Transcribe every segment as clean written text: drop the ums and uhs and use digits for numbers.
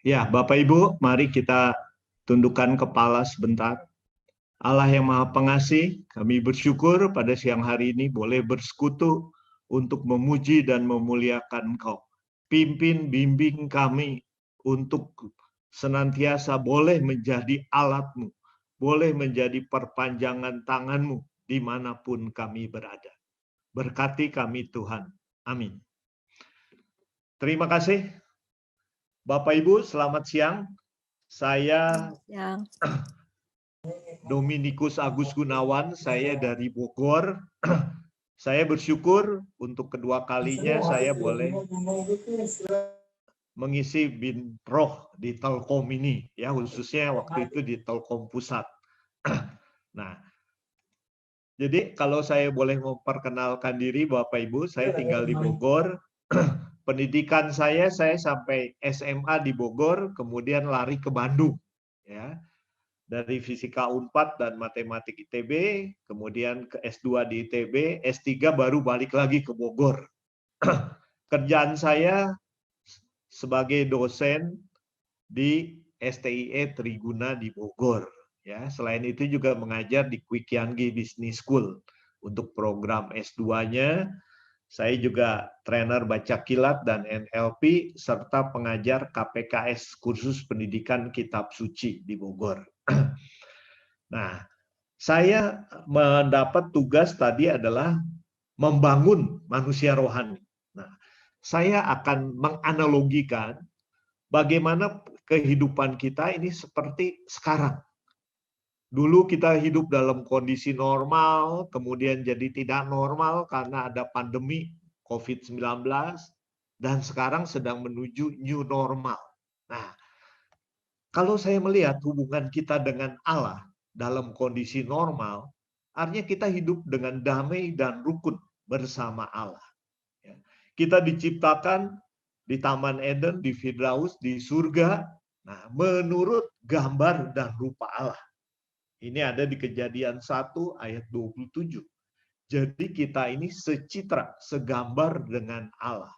Ya, Bapak Ibu, mari kita tundukkan kepala sebentar. Allah yang Maha Pengasih, kami bersyukur pada siang hari ini boleh bersekutu untuk memuji dan memuliakan Engkau. Pimpin, bimbing kami untuk senantiasa boleh menjadi alat-Mu, boleh menjadi perpanjangan tangan-Mu dimanapun kami berada. Berkati kami Tuhan. Amin. Terima kasih. Bapak Ibu, selamat siang. Saya Dominikus Agus Gunawan, saya dari Bogor. Saya bersyukur untuk kedua kalinya saya boleh mengisi binroh di Telkom ini, ya khususnya waktu itu di Telkom Pusat. Nah, jadi kalau saya boleh memperkenalkan diri Bapak Ibu, saya tinggal di Bogor. Pendidikan saya sampai SMA di Bogor, kemudian lari ke Bandung, ya. Dari Fisika Unpad dan Matematik ITB, kemudian ke S2 di ITB, S3 baru balik lagi ke Bogor. Kerjaan saya sebagai dosen di STIE Triguna di Bogor. Ya, selain itu juga mengajar di Kwikianggi Business School untuk program S2-nya. Saya juga trainer baca kilat dan NLP serta pengajar KPKS kursus pendidikan kitab suci di Bogor. Nah, saya mendapat tugas tadi adalah membangun manusia rohani. Nah, saya akan menganalogikan bagaimana kehidupan kita ini seperti sekarang. Dulu kita hidup dalam kondisi normal, kemudian jadi tidak normal karena ada pandemi COVID-19, dan sekarang sedang menuju new normal. Nah, kalau saya melihat hubungan kita dengan Allah dalam kondisi normal, artinya kita hidup dengan damai dan rukun bersama Allah. Kita diciptakan di Taman Eden, di Firdaus, di surga, nah, menurut gambar dan rupa Allah. Ini ada di Kejadian 1 ayat 27. Jadi kita ini secitra, segambar dengan Allah.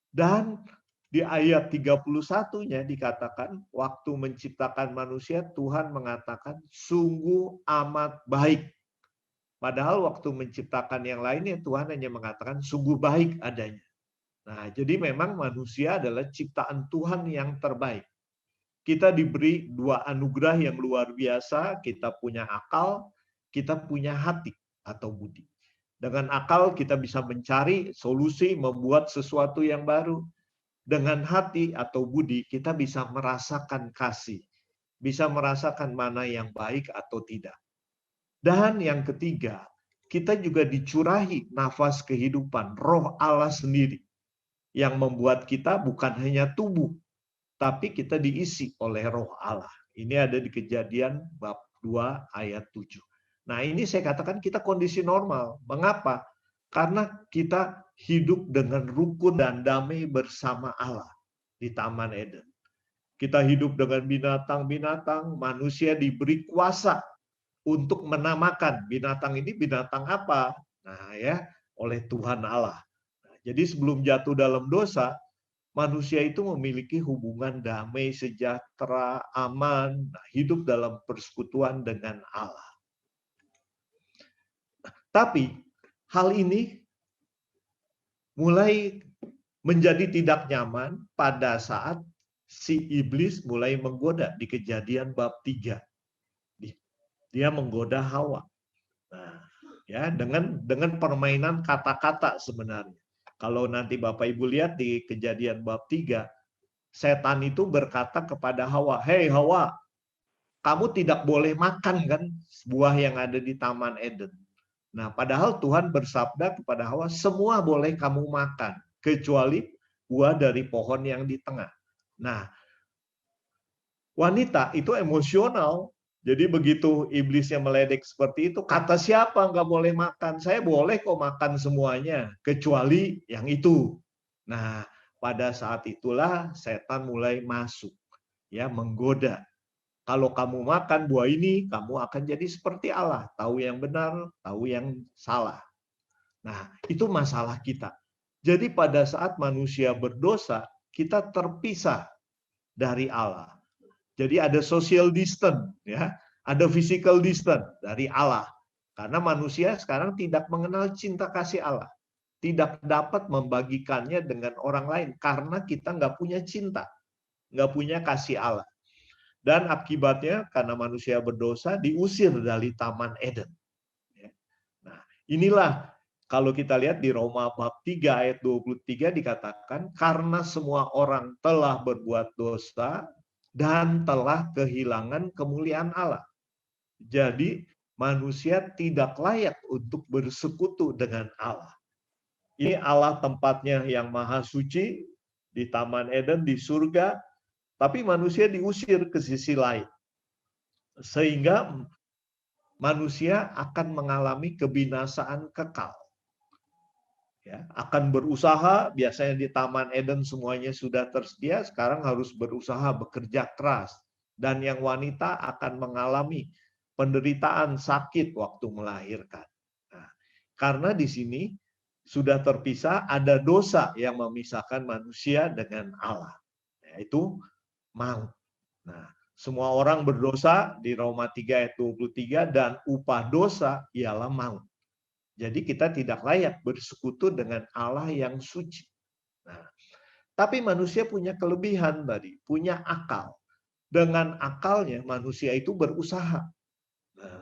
Dan di ayat 31-nya dikatakan, waktu menciptakan manusia, Tuhan mengatakan, sungguh amat baik. Padahal waktu menciptakan yang lainnya, Tuhan hanya mengatakan, sungguh baik adanya. Nah, jadi memang manusia adalah ciptaan Tuhan yang terbaik. Kita diberi dua anugerah yang luar biasa, kita punya akal, kita punya hati atau budi. Dengan akal kita bisa mencari solusi, membuat sesuatu yang baru. Dengan hati atau budi kita bisa merasakan kasih, bisa merasakan mana yang baik atau tidak. Dan yang ketiga, kita juga dicurahi nafas kehidupan, roh Allah sendiri, yang membuat kita bukan hanya tubuh, tapi kita diisi oleh roh Allah. Ini ada di Kejadian bab 2 ayat 7. Nah, ini saya katakan kita kondisi normal. Mengapa? Karena kita hidup dengan rukun dan damai bersama Allah di Taman Eden. Kita hidup dengan binatang-binatang, manusia diberi kuasa untuk menamakan binatang ini binatang apa. Nah, ya, oleh Tuhan Allah. Nah, jadi sebelum jatuh dalam dosa, manusia itu memiliki hubungan damai, sejahtera, aman, hidup dalam persekutuan dengan Allah. Tapi hal ini mulai menjadi tidak nyaman pada saat si iblis mulai menggoda di Kejadian bab 3. Dia menggoda Hawa. Nah, ya, dengan permainan kata-kata sebenarnya. Kalau nanti Bapak Ibu lihat di Kejadian bab 3, setan itu berkata kepada Hawa, "Hei Hawa, kamu tidak boleh makan kan buah yang ada di Taman Eden." Nah, padahal Tuhan bersabda kepada Hawa, "Semua boleh kamu makan, kecuali buah dari pohon yang di tengah." Nah, wanita itu emosional. Jadi begitu iblisnya meledek seperti itu, kata siapa nggak boleh makan? Saya boleh kok makan semuanya, kecuali yang itu. Nah, pada saat itulah setan mulai masuk, ya, menggoda. Kalau kamu makan buah ini, kamu akan jadi seperti Allah, tahu yang benar, tahu yang salah. Nah, itu masalah kita. Jadi pada saat manusia berdosa, kita terpisah dari Allah. Jadi ada social distance, ya, ada physical distance dari Allah. Karena manusia sekarang tidak mengenal cinta kasih Allah, tidak dapat membagikannya dengan orang lain karena kita nggak punya cinta, nggak punya kasih Allah. Dan akibatnya karena manusia berdosa diusir dari Taman Eden. Nah, inilah kalau kita lihat di Roma bab 3 ayat 23 dikatakan karena semua orang telah berbuat dosa dan telah kehilangan kemuliaan Allah. Jadi manusia tidak layak untuk bersekutu dengan Allah. Ini Allah tempatnya yang maha suci di Taman Eden di surga, tapi manusia diusir ke sisi lain. Sehingga manusia akan mengalami kebinasaan kekal. Ya, akan berusaha, biasanya di Taman Eden semuanya sudah tersedia, sekarang harus berusaha bekerja keras. Dan yang wanita akan mengalami penderitaan sakit waktu melahirkan. Nah, karena di sini sudah terpisah, ada dosa yang memisahkan manusia dengan Allah, yaitu maut. Nah, semua orang berdosa di Roma 3 ayat 23 dan upah dosa ialah maut. Jadi kita tidak layak bersekutu dengan Allah yang suci. Nah, tapi manusia punya kelebihan tadi, punya akal. Dengan akalnya manusia itu berusaha. Nah,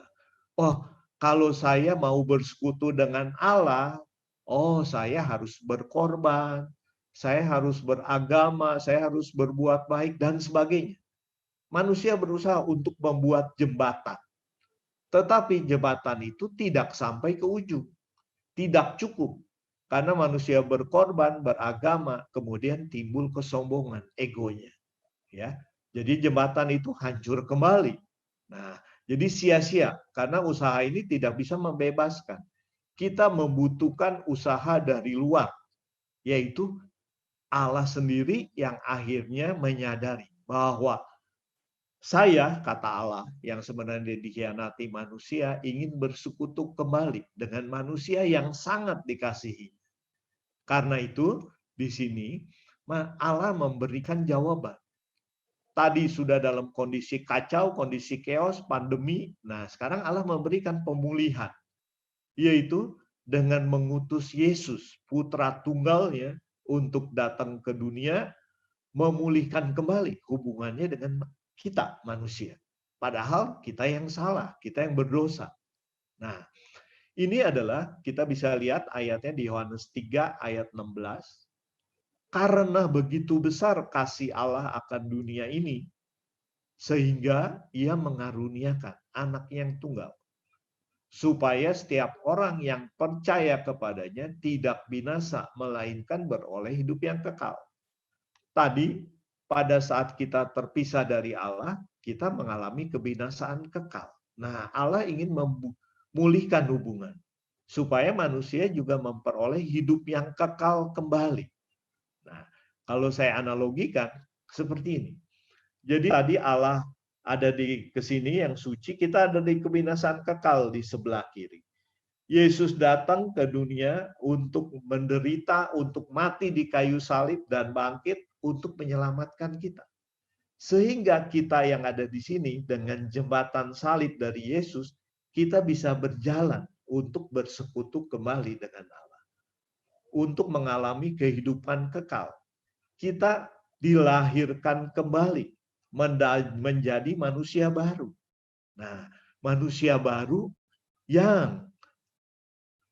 oh, kalau saya mau bersekutu dengan Allah, oh saya harus berkorban, saya harus beragama, saya harus berbuat baik dan sebagainya. Manusia berusaha untuk membuat jembatan. Tetapi jembatan itu tidak sampai ke ujung. Tidak cukup. Karena manusia berkorban, beragama, kemudian timbul kesombongan, egonya. Ya, jadi jembatan itu hancur kembali. Nah, jadi sia-sia karena usaha ini tidak bisa membebaskan. Kita membutuhkan usaha dari luar, yaitu Allah sendiri yang akhirnya menyadari bahwa saya, kata Allah, yang sebenarnya dikhianati manusia, ingin bersekutu kembali dengan manusia yang sangat dikasihi. Karena itu, di sini Allah memberikan jawaban. Tadi sudah dalam kondisi kacau, kondisi chaos, pandemi. Nah, sekarang Allah memberikan pemulihan. Yaitu dengan mengutus Yesus, putra tunggalnya, untuk datang ke dunia, memulihkan kembali hubungannya dengan kita manusia. Padahal kita yang salah, kita yang berdosa. Nah, ini adalah kita bisa lihat ayatnya di Yohanes 3 ayat 16. Karena begitu besar kasih Allah akan dunia ini, sehingga ia mengaruniakan anak yang tunggal. Supaya setiap orang yang percaya kepadanya tidak binasa, melainkan beroleh hidup yang kekal. Tadi, pada saat kita terpisah dari Allah, kita mengalami kebinasaan kekal. Nah, Allah ingin memulihkan hubungan. Supaya manusia juga memperoleh hidup yang kekal kembali. Nah, kalau saya analogikan, seperti ini. Jadi tadi Allah ada di kesini yang suci, kita ada di kebinasaan kekal di sebelah kiri. Yesus datang ke dunia untuk menderita, untuk mati di kayu salib dan bangkit untuk menyelamatkan kita. Sehingga kita yang ada di sini dengan jembatan salib dari Yesus, kita bisa berjalan untuk bersekutu kembali dengan Allah. Untuk mengalami kehidupan kekal. Kita dilahirkan kembali menjadi manusia baru. Nah, manusia baru yang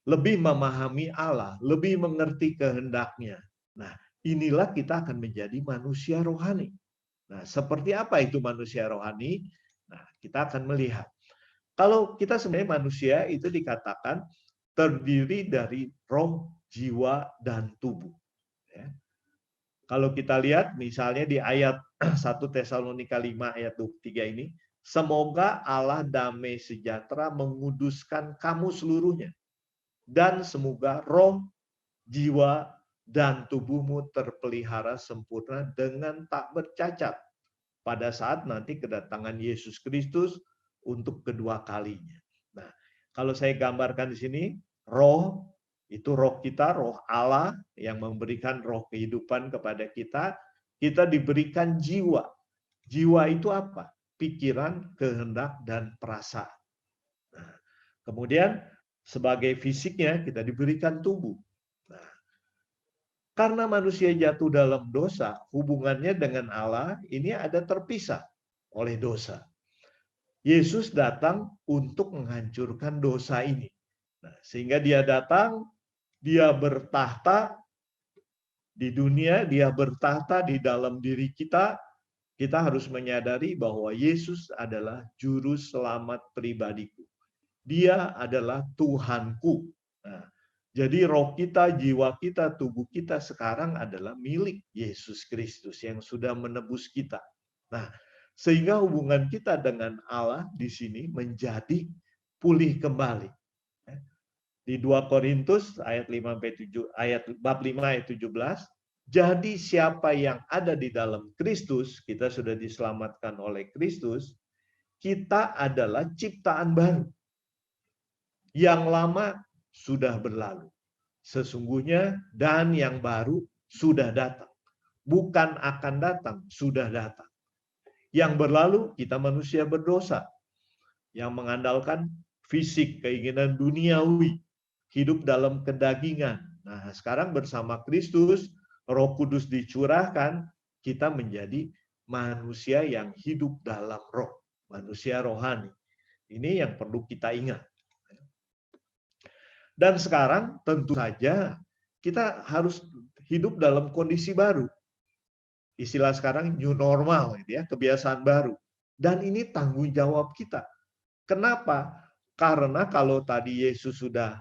lebih memahami Allah, lebih mengerti kehendaknya. Nah, inilah kita akan menjadi manusia rohani. Nah, seperti apa itu manusia rohani? Nah, kita akan melihat. Kalau kita sebenarnya manusia itu dikatakan terdiri dari roh, jiwa, dan tubuh. Ya. Kalau kita lihat misalnya di ayat 1 Tesalonika 5 ayat 23 ini, semoga Allah damai sejahtera menguduskan kamu seluruhnya. Dan semoga roh, jiwa, dan tubuhmu terpelihara sempurna dengan tak bercacat pada saat nanti kedatangan Yesus Kristus untuk kedua kalinya. Nah, kalau saya gambarkan di sini, roh itu roh kita, roh Allah yang memberikan roh kehidupan kepada kita. kita diberikan jiwa. Jiwa itu apa? Pikiran, kehendak, dan perasaan. Nah, kemudian sebagai fisiknya kita diberikan tubuh. Nah, karena manusia jatuh dalam dosa, hubungannya dengan Allah ini ada terpisah oleh dosa. Yesus datang untuk menghancurkan dosa ini. Nah, sehingga dia datang, dia bertahta di dunia, dia bertahta di dalam diri kita. Kita harus menyadari bahwa Yesus adalah juru selamat pribadiku. Dia adalah Tuhanku. Nah, jadi roh kita, jiwa kita, tubuh kita sekarang adalah milik Yesus Kristus yang sudah menebus kita. Nah, sehingga hubungan kita dengan Allah di sini menjadi pulih kembali. Di 2 Korintus ayat 5-7 ayat bab 5 ayat 17, jadi siapa yang ada di dalam Kristus, kita sudah diselamatkan oleh Kristus, kita adalah ciptaan baru. Yang lama sudah berlalu. Sesungguhnya dan yang baru sudah datang. Bukan akan datang, sudah datang. Yang berlalu kita manusia berdosa. Yang mengandalkan fisik, keinginan duniawi. Hidup dalam kedagingan. Nah, sekarang bersama Kristus, Roh Kudus dicurahkan, kita menjadi manusia yang hidup dalam roh. Manusia rohani. Ini yang perlu kita ingat. Dan sekarang tentu saja kita harus hidup dalam kondisi baru. Istilah sekarang new normal, gitu ya, kebiasaan baru. Dan ini tanggung jawab kita. Kenapa? Karena kalau tadi Yesus sudah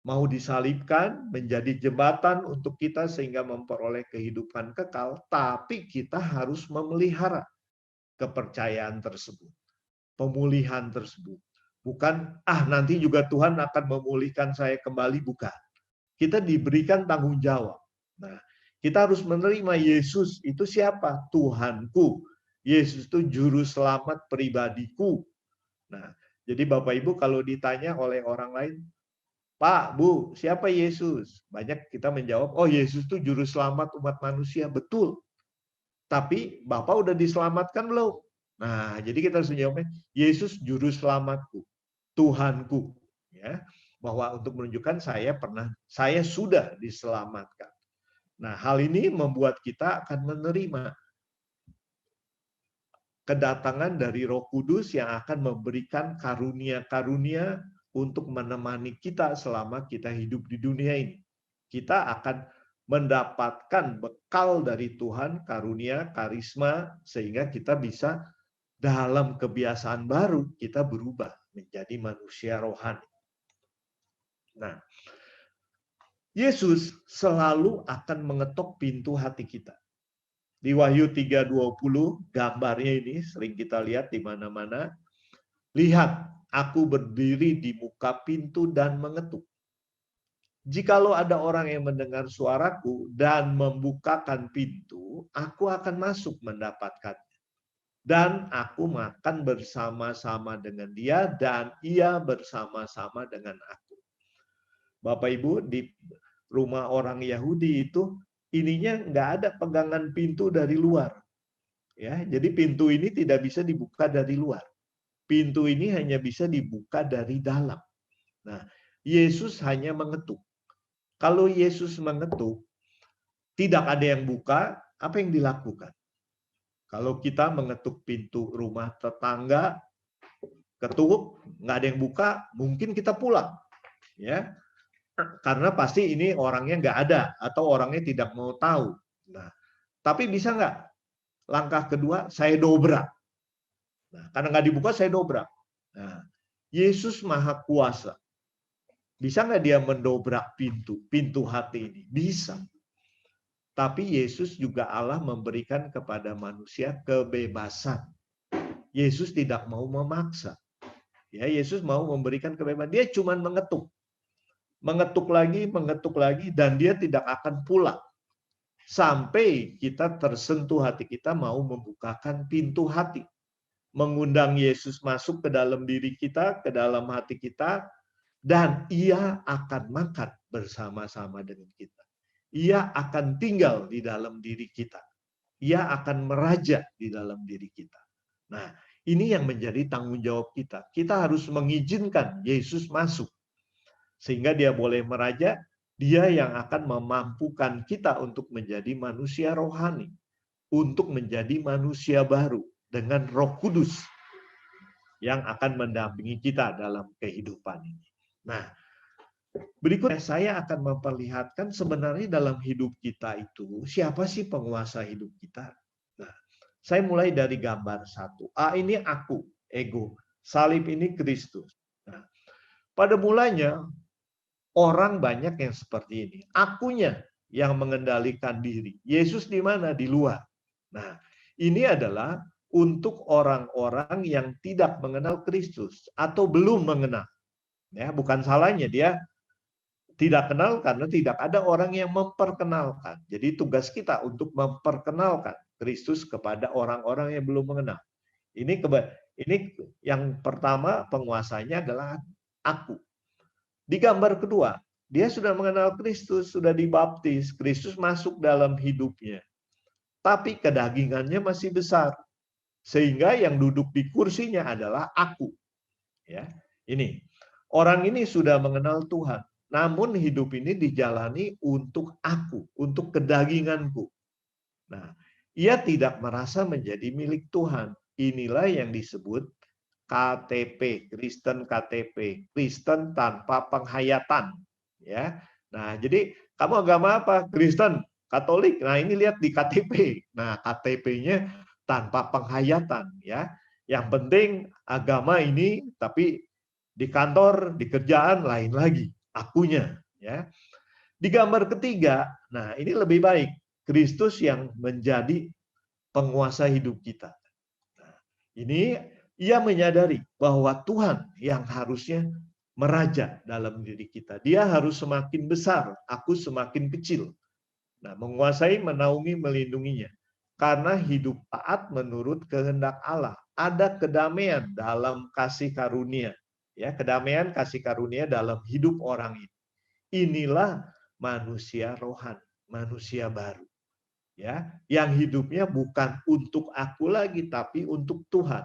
mau disalibkan, menjadi jembatan untuk kita sehingga memperoleh kehidupan kekal, tapi kita harus memelihara kepercayaan tersebut, pemulihan tersebut. Bukan, nanti juga Tuhan akan memulihkan saya kembali, bukan. Kita diberikan tanggung jawab. Nah, kita harus menerima Yesus itu siapa? Tuhanku. Yesus itu juru selamat pribadiku. Nah, jadi Bapak Ibu kalau ditanya oleh orang lain, Pak, Bu, siapa Yesus? Banyak kita menjawab, oh Yesus itu juru selamat umat manusia. Betul. Tapi Bapak udah diselamatkan belum? Nah, jadi kita harus menjawabnya, Yesus juru selamatku, Tuhanku, ya, bahwa untuk menunjukkan saya sudah diselamatkan. Nah, hal ini membuat kita akan menerima kedatangan dari Roh Kudus yang akan memberikan karunia-karunia untuk menemani kita selama kita hidup di dunia ini. Kita akan mendapatkan bekal dari Tuhan, karunia, karisma, sehingga kita bisa dalam kebiasaan baru, kita berubah menjadi manusia rohani. Nah, Yesus selalu akan mengetok pintu hati kita. Di Wahyu 3:20, gambarnya ini sering kita lihat di mana-mana. Lihat, aku berdiri di muka pintu dan mengetuk. Jikalau ada orang yang mendengar suaraku dan membukakan pintu, aku akan masuk mendapatkannya. Dan aku makan bersama-sama dengan dia, dan ia bersama-sama dengan aku. Bapak Ibu, di rumah orang Yahudi itu, ininya nggak ada pegangan pintu dari luar. Ya, jadi pintu ini tidak bisa dibuka dari luar. Pintu ini hanya bisa dibuka dari dalam. Nah, Yesus hanya mengetuk. Kalau Yesus mengetuk, tidak ada yang buka, apa yang dilakukan? Kalau kita mengetuk pintu rumah tetangga, ketuk, nggak ada yang buka, mungkin kita pulang, ya, karena pasti ini orangnya nggak ada atau orangnya tidak mau tahu. Nah, tapi bisa nggak? Langkah kedua, saya dobrak. Nah, karena nggak dibuka, saya dobrak. Nah, Yesus Maha Kuasa. Bisa nggak dia mendobrak pintu hati ini? Bisa. Tapi Yesus juga Allah memberikan kepada manusia kebebasan. Yesus tidak mau memaksa. Ya, Yesus mau memberikan kebebasan. Dia cuma mengetuk. Mengetuk lagi, dan dia tidak akan pulang. Sampai kita tersentuh hati kita mau membukakan pintu hati. Mengundang Yesus masuk ke dalam diri kita, ke dalam hati kita, dan ia akan makan bersama-sama dengan kita. Ia akan tinggal di dalam diri kita. ia akan meraja di dalam diri kita. Nah, ini yang menjadi tanggung jawab kita. Kita harus mengizinkan Yesus masuk. Sehingga dia boleh meraja, dia yang akan memampukan kita untuk menjadi manusia rohani. Untuk menjadi manusia baru dengan Roh Kudus yang akan mendampingi kita dalam kehidupan ini. Nah, berikutnya saya akan memperlihatkan sebenarnya dalam hidup kita itu, siapa sih penguasa hidup kita? Nah, saya mulai dari gambar 1. A ini aku, ego. Salib ini Kristus. Nah, pada mulanya orang banyak yang seperti ini. Akunya yang mengendalikan diri. Yesus di mana? Di luar. Nah, ini adalah untuk orang-orang yang tidak mengenal Kristus atau belum mengenal. Ya, bukan salahnya dia tidak kenal karena tidak ada orang yang memperkenalkan. Jadi tugas kita untuk memperkenalkan Kristus kepada orang-orang yang belum mengenal. Ini yang pertama penguasanya adalah aku. Di gambar kedua, dia sudah mengenal Kristus, sudah dibaptis, Kristus masuk dalam hidupnya. Tapi kedagingannya masih besar. Sehingga yang duduk di kursinya adalah aku. Ya, ini. Orang ini sudah mengenal Tuhan. Namun hidup ini dijalani untuk aku, untuk kedaginganku. Nah, ia tidak merasa menjadi milik Tuhan. Inilah yang disebut KTP, Kristen KTP, Kristen tanpa penghayatan. Ya, nah jadi kamu agama apa? Kristen, Katolik. Nah ini lihat di KTP. Nah KTP-nya tanpa penghayatan. Ya, yang penting agama ini, tapi di kantor, di kerjaan lain lagi. Akunya. Ya, di gambar ketiga, nah ini lebih baik. Kristus yang menjadi penguasa hidup kita. Nah, ini ia menyadari bahwa Tuhan yang harusnya meraja dalam diri kita. Dia harus semakin besar, aku semakin kecil. Nah, menguasai, menaungi, melindunginya. Karena hidup taat menurut kehendak Allah. Ada kedamaian dalam kasih karunia. Ya, kedamaian kasih karunia dalam hidup orang ini. Inilah manusia rohani, manusia baru. Ya, yang hidupnya bukan untuk aku lagi, tapi untuk Tuhan.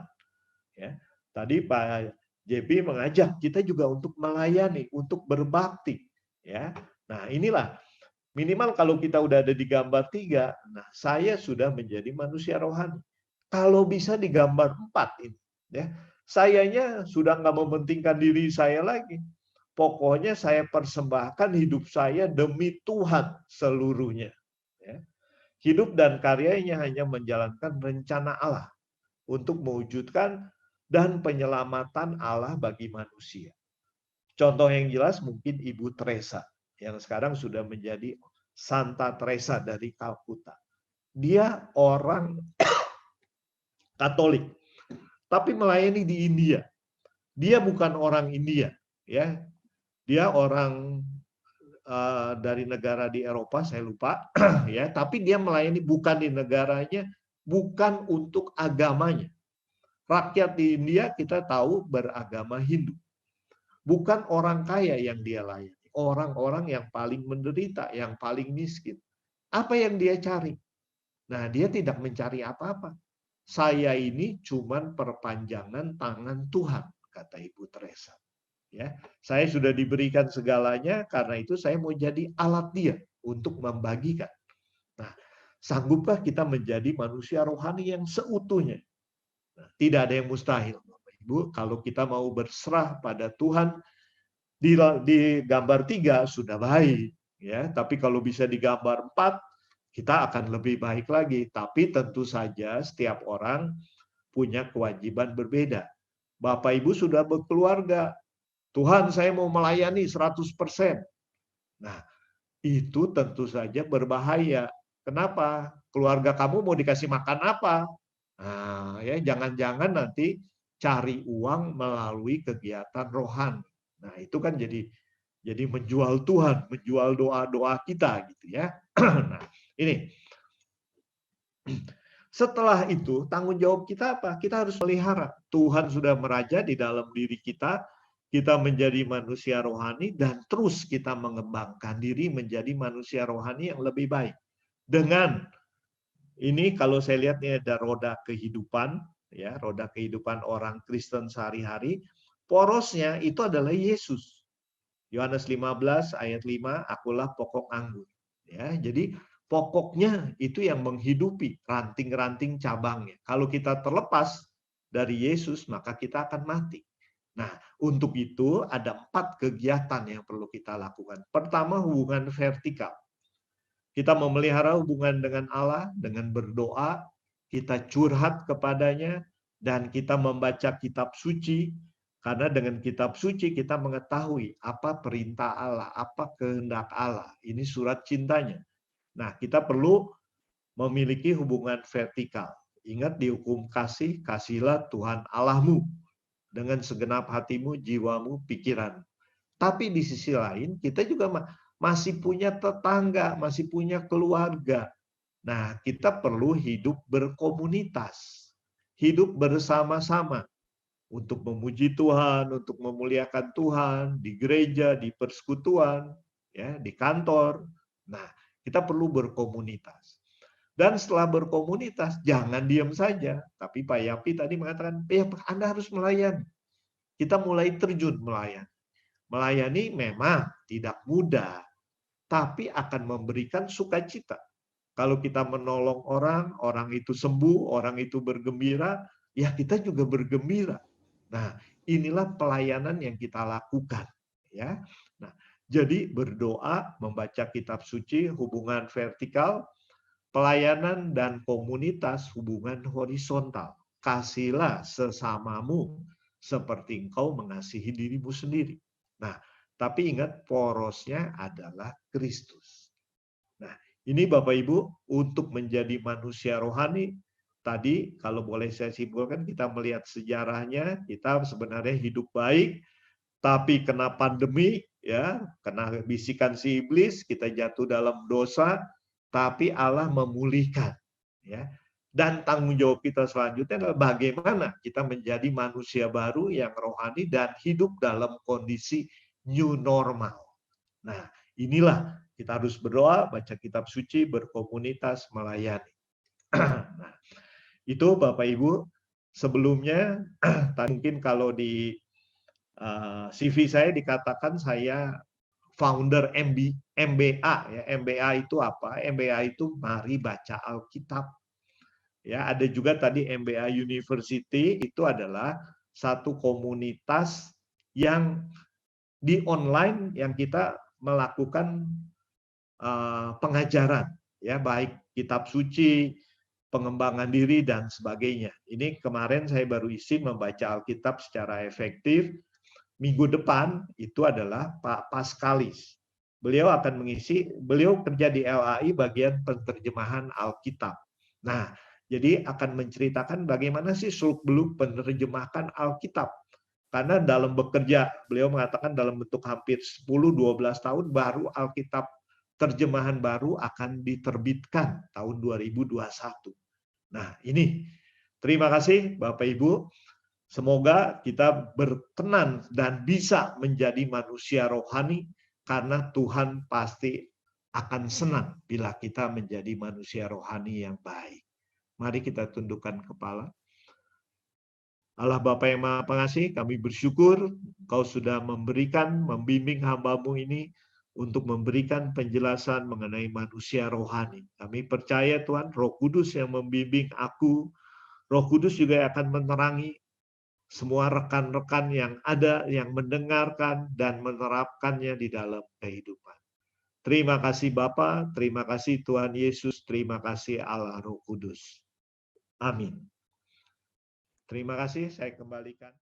Ya, tadi Pak JP mengajak kita juga untuk melayani, untuk berbakti. Ya, nah inilah minimal kalau kita udah ada di gambar 3, nah saya sudah menjadi manusia rohani. Kalau bisa di gambar 4 ini, ya, sayanya sudah nggak mementingkan diri saya lagi. Pokoknya saya persembahkan hidup saya demi Tuhan seluruhnya. Ya. Hidup dan karyanya hanya menjalankan rencana Allah untuk mewujudkan dan penyelamatan Allah bagi manusia. Contoh yang jelas mungkin Ibu Teresa yang sekarang sudah menjadi Santa Teresa dari Kalkuta. Dia orang Katolik, tapi melayani di India. Dia bukan orang India, ya. Dia orang dari negara di Eropa, saya lupa, ya. Tapi dia melayani bukan di negaranya, bukan untuk agamanya. Rakyat di India kita tahu beragama Hindu. Bukan orang kaya yang dia layani, orang-orang yang paling menderita, yang paling miskin. Apa yang dia cari? Nah, dia tidak mencari apa-apa. Saya ini cuman perpanjangan tangan Tuhan, kata Ibu Teresa. Ya, saya sudah diberikan segalanya, karena itu saya mau jadi alat dia untuk membagikan. Nah, sanggupkah kita menjadi manusia rohani yang seutuhnya? Nah, tidak ada yang mustahil, Bapak Ibu. Kalau kita mau berserah pada Tuhan, di gambar 3 sudah baik, ya. Tapi kalau bisa di gambar 4, kita akan lebih baik lagi. Tapi tentu saja setiap orang punya kewajiban berbeda. Bapak Ibu sudah berkeluarga, Tuhan saya mau melayani 100%. Nah, itu tentu saja berbahaya. Kenapa? Keluarga kamu mau dikasih makan apa? Nah, ya jangan-jangan nanti cari uang melalui kegiatan rohani. Nah, itu kan jadi menjual Tuhan, menjual doa-doa kita gitu ya. Nah, ini. Setelah itu, tanggung jawab kita apa? Kita harus melihara. Tuhan sudah meraja di dalam diri kita menjadi manusia rohani, dan terus kita mengembangkan diri menjadi manusia rohani yang lebih baik. Dengan Ini kalau saya lihat ini ada roda kehidupan, ya, roda kehidupan orang Kristen sehari-hari. Porosnya itu adalah Yesus. Yohanes 15 ayat 5, akulah pokok anggur. Ya, jadi pokoknya itu yang menghidupi ranting-ranting cabangnya. Kalau kita terlepas dari Yesus, maka kita akan mati. Nah, untuk itu ada 4 kegiatan yang perlu kita lakukan. Pertama, hubungan vertikal. Kita memelihara hubungan dengan Allah dengan berdoa, kita curhat kepadanya, dan kita membaca kitab suci. Karena dengan kitab suci kita mengetahui apa perintah Allah, apa kehendak Allah. Ini surat cintanya. Nah, kita perlu memiliki hubungan vertikal. Ingat di hukum kasih, kasihilah Tuhan Allahmu dengan segenap hatimu, jiwamu, pikiran. Tapi di sisi lain kita juga masih punya tetangga, masih punya keluarga. Nah, kita perlu hidup berkomunitas, hidup bersama-sama untuk memuji Tuhan, untuk memuliakan Tuhan di gereja, di persekutuan, ya, di kantor. Nah, kita perlu berkomunitas. Dan setelah berkomunitas, jangan diam saja. Tapi Pak Yapi tadi mengatakan, ya, Anda harus melayani. Kita mulai terjun melayani. Melayani memang tidak mudah, tapi akan memberikan sukacita. Kalau kita menolong orang, orang itu sembuh, orang itu bergembira, ya kita juga bergembira. Nah, inilah pelayanan yang kita lakukan, ya. Nah, jadi berdoa, membaca kitab suci, hubungan vertikal, pelayanan dan komunitas, hubungan horizontal. Kasihilah sesamamu seperti engkau mengasihi dirimu sendiri. Nah, tapi ingat porosnya adalah Kristus. Nah, ini Bapak Ibu, untuk menjadi manusia rohani, tadi kalau boleh saya simpulkan, kita melihat sejarahnya, kita sebenarnya hidup baik, tapi kena pandemi, ya, kena bisikan si iblis, kita jatuh dalam dosa, tapi Allah memulihkan, ya. Dan tanggung jawab kita selanjutnya adalah bagaimana kita menjadi manusia baru yang rohani dan hidup dalam kondisi new normal. Nah, inilah kita harus berdoa, baca kitab suci, berkomunitas, melayani. Nah, itu Bapak Ibu, sebelumnya mungkin kalau di CV saya dikatakan saya founder MBA, ya. MBA itu apa? MBA itu mari baca Alkitab. Ya, ada juga tadi MBA University, itu adalah satu komunitas yang di online yang kita melakukan pengajaran, ya, baik kitab suci, pengembangan diri dan sebagainya. Ini kemarin saya baru isi membaca Alkitab secara efektif. Minggu depan itu adalah Pak Paskalis. Beliau akan mengisi, beliau kerja di LAI bagian penerjemahan Alkitab. Nah, jadi akan menceritakan bagaimana sih seluk-beluk penerjemahkan Alkitab. Karena dalam bekerja, beliau mengatakan dalam bentuk hampir 10-12 tahun baru Alkitab terjemahan baru akan diterbitkan tahun 2021. Nah, ini terima kasih Bapak Ibu. Semoga kita berkenan dan bisa menjadi manusia rohani karena Tuhan pasti akan senang bila kita menjadi manusia rohani yang baik. Mari kita tundukkan kepala. Allah Bapa yang Maha Pengasih, kami bersyukur Kau sudah membimbing hamba-Mu ini untuk memberikan penjelasan mengenai manusia rohani. Kami percaya Tuhan, Roh Kudus yang membimbing aku, Roh Kudus juga akan menerangi semua rekan-rekan yang ada, yang mendengarkan dan menerapkannya di dalam kehidupan. Terima kasih Bapa, terima kasih Tuhan Yesus, terima kasih Allah Roh Kudus. Amin. Terima kasih, saya kembalikan.